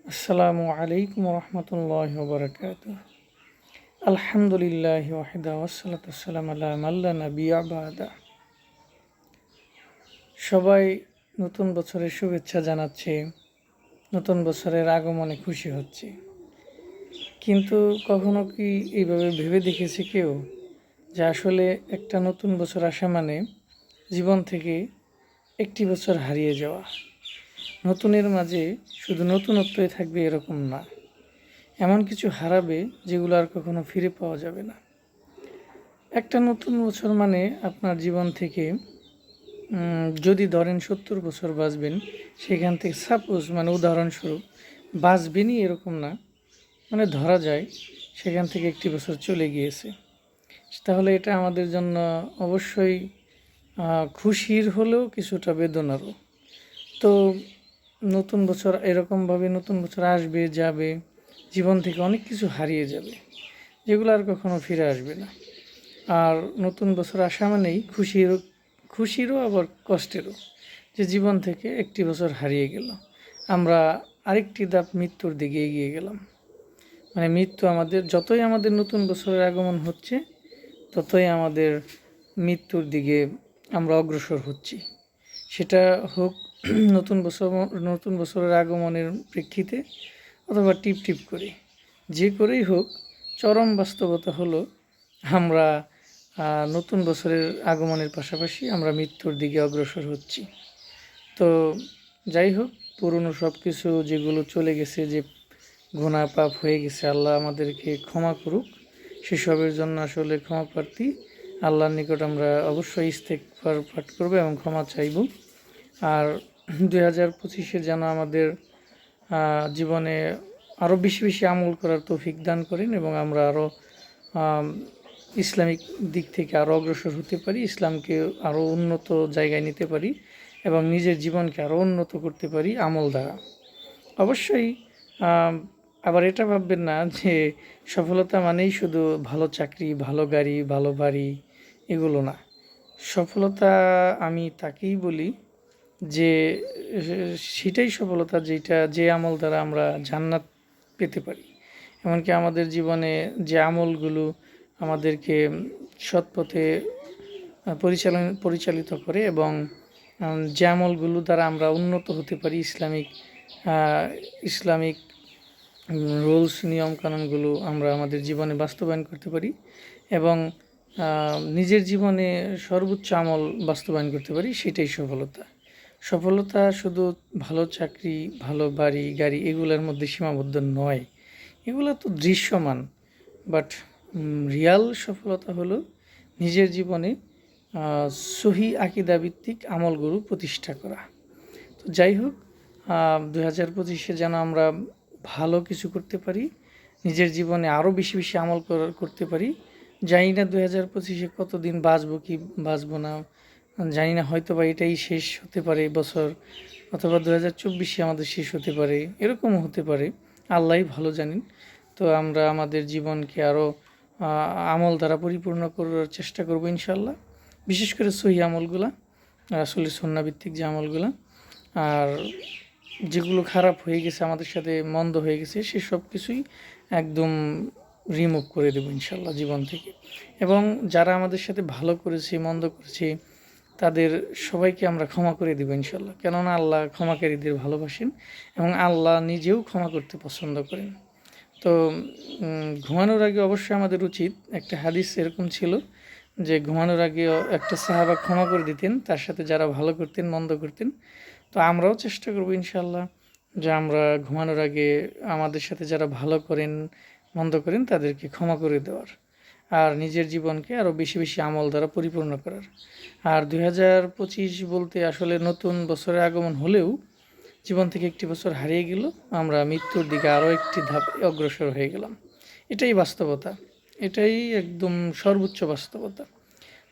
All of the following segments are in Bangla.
আসসালামু আলাইকুম রহমতুল্লাহি ওয়া বারাকাতুহু। আলহামদুলিল্লাহি ওয়াহদা ওয়াসসালাতু ওয়াসসালামু আলা মান লা নাবিয়্যা বা'দা। সবাই নতুন বছরের শুভেচ্ছা জানাচ্ছে, নতুন বছরের আগমনে খুশি হচ্ছে। কিন্তু কখনো কি এইভাবে ভেবে দেখেছে কেউ যে আসলে একটা নতুন বছর আসা মানে জীবন থেকে একটি বছর হারিয়ে যাওয়া? নতুনের মাঝে শুধু নতুনত্বই থাকবে এরকম না, এমন কিছু হারাবে যেগুলো আর কখনো ফিরে পাওয়া যাবে না। একটা নতুন বছর মানে আপনার জীবন থেকে যদি ধরেন 70 বছর বাঁচবেন, সেখান থেকে সাপোজ মানে উদাহরণস্বরূপ বাঁচবেনই এরকম না, মানে ধরা যায় সেখান থেকে একটি বছর চলে গিয়েছে। তাহলে এটা আমাদের জন্য অবশ্যই খুশির হলেও কিছুটা বেদনারও। তো নতুন বছর এরকমভাবে নতুন বছর আসবে যাবে, জীবন থেকে অনেক কিছু হারিয়ে যাবে যেগুলো আর কখনো ফিরে আসবে না। আর নতুন বছর আসা মানেই খুশিরও আবার কষ্টেরও, যে জীবন থেকে একটি বছর হারিয়ে গেল, আমরা আরেকটি ধাপ মৃত্যুর দিকে এগিয়ে গেলাম। মানে মৃত্যু আমাদের, যতই আমাদের নতুন বছরের আগমন হচ্ছে ততই আমাদের মৃত্যুর দিকে আমরা অগ্রসর হচ্ছি। সেটা হোক নতুন বছরের আগমনের প্রেক্ষিতে অথবা টিপ টিপ করে, যে করেই হোক, চরম বাস্তবতা হলো আমরা নতুন বছরের আগমনের পাশাপাশি আমরা মৃত্যুর দিকে অগ্রসর হচ্ছি। তো যাই হোক, পুরনো সব কিছু যেগুলো চলে গেছে, যে গুনাহ পাপ হয়ে গেছে, আল্লাহ আমাদেরকে ক্ষমা করুক। সেসবের জন্য আসলে ক্ষমা প্রার্থী, আল্লাহর নিকট আমরা অবশ্যই ইস্তেগফার পাঠ করব এবং ক্ষমা চাইব। আর 2025 যেন আমাদের জীবনে আরও বেশি বেশি আমল করার তৌফিক দান করেন এবং আমরা আরও ইসলামিক দিক থেকে আরও অগ্রসর হতে পারি, ইসলামকে আরও উন্নত জায়গায় নিতে পারি এবং নিজের জীবনকে আরও উন্নত করতে পারি আমল দ্বারা। অবশ্যই আবার এটা ভাববেন না যে সফলতা মানেই শুধু ভালো চাকরি, ভালো গাড়ি, ভালো বাড়ি, এগুলো না। সফলতা আমি তাকেই বলি যে সেটাই সফলতা যে আমল দ্বারা আমরা জান্নাত পেতে পারি। এমনকি আমাদের জীবনে যে আমলগুলো আমাদেরকে সৎ পথে পরিচালিত করে এবং যে আমলগুলো দ্বারা আমরা উন্নত হতে পারি, ইসলামিক রুলস নিয়মকানুনগুলো আমরা আমাদের জীবনে বাস্তবায়ন করতে পারি এবং নিজের জীবনে সর্বোচ্চ আমল বাস্তবায়ন করতে পারি, সেটাই সফলতা। সফলতা শুধু ভালো চাকরি, ভালো বাড়ি, গাড়ি এগুলোর মধ্যে সীমাবদ্ধ নয়। এগুলো তো দৃশ্যমান, বাট রিয়াল সফলতা হলো নিজের জীবনে সহি আকিদাভিত্তিক আমলগুলো প্রতিষ্ঠা করা। তো যাই হোক, 2025 যেন আমরা ভালো কিছু করতে পারি, নিজের জীবনে আরও বেশি বেশি আমল করতে পারি। জানি না 2025 কতদিন বাঁচবো কি বাঁচবো না, জানি না, হয়তো বা এটাই শেষ হতে পারে বছর, অথবা 2024 আমাদের শেষ হতে পারে, এরকমও হতে পারে, আল্লাহই ভালো জানেন। তো আমরা আমাদের জীবনকে আরও আমল দ্বারা পরিপূর্ণ করার চেষ্টা করবো ইনশাল্লাহ, বিশেষ করে সহি আমলগুলা, আসলে সুন্নাহভিত্তিক যে আমলগুলা। আর যেগুলো খারাপ হয়ে গেছে, আমাদের সাথে মন্দ হয়ে গেছে, সেসব কিছুই একদম রিমুভ করে দেবো ইনশাল্লাহ জীবন থেকে। এবং যারা আমাদের সাথে ভালো করেছে, মন্দ করেছে, তাদের সবাইকে আমরা ক্ষমা করে দেবো ইনশাল্লাহ। কেননা আল্লাহ ক্ষমাকারীদের ভালোবাসেন এবং আল্লাহ নিজেও ক্ষমা করতে পছন্দ করেন। তো ঘুমানোর আগে অবশ্যই আমাদের উচিত, একটা হাদিস এরকম ছিল যে ঘুমানোর আগে একটা সাহাবা ক্ষমা করে দিতেন তার সাথে যারা ভালো করতেন, মন্দ করতেন। তো আমরাও চেষ্টা করবো ইনশাল্লাহ যে আমরা ঘুমানোর আগে আমাদের সাথে যারা ভালো করেন, মন্দ করেন, তাদেরকে ক্ষমা করে দেওয়ার, আর নিজের জীবনকে আরও বেশি বেশি আমল দ্বারা পরিপূর্ণ করার। আর 2025 বলতে আসলে নতুন বছরের আগমন হলেও জীবন থেকে একটি বছর হারিয়ে গেল, আমরা মৃত্যুর দিকে আরও একটি ধাপ অগ্রসর হয়ে গেলাম। এটাই বাস্তবতা, এটাই একদম সর্বোচ্চ বাস্তবতা।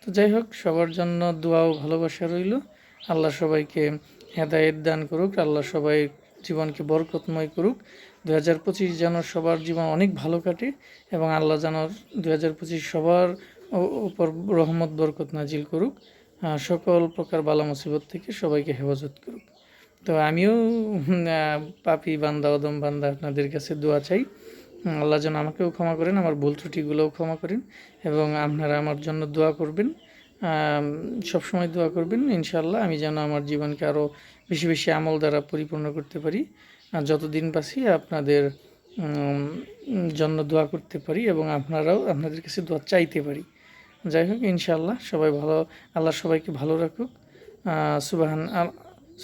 তো যাই হোক, সবার জন্য দোয়া ও ভালোবাসা রইল। আল্লাহ সবাইকে হেদায়েত দান করুক, আল্লাহ সবাই জীবনকে বরকতময় করুক। 2025 যেন সবার জীবন অনেক ভালো কাটে এবং আল্লাহ যেন 2025 সবার উপর রহমত বরকত নাজিল করুক, সকল প্রকার বালা মুসিবত থেকে সবাইকে হেফাজত করুক। তো আমিও পাপী বান্দা, অদম বান্দা, আপনাদের কাছে দোয়া চাই। আল্লাহ যেন আমাকেও ক্ষমা করেন, আমার ভুল ত্রুটিগুলোও ক্ষমা করেন, এবং আপনারা আমার জন্য দোয়া করবেন, সবসময় দোয়া করবেন ইনশাআল্লাহ। আমি যেন আমার জীবনকে আরও বেশি বেশি আমল দ্বারা পরিপূর্ণ করতে পারি, আর যতদিন বাঁচি আপনাদের জন্য দোয়া করতে পারি, এবং আপনারাও আপনাদের কাছে দোয়া চাইতে পারি। যাই হোক, ইনশাআল্লাহ সবাই ভালো, আল্লাহ সবাইকে ভালো রাখুক।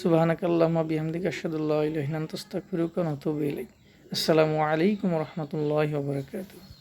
সুবহানাকাল্লাহুম্মা বিহামদিকা আশহাদু আল্লা ইলাহা ইল্লা আনতা আস্তাগফিরুকা ওয়া আতুবু ইলাইক। আসসালামু আলাইকুম ওয়া রাহমাতুল্লাহি ওয়া বারাকাতুহু।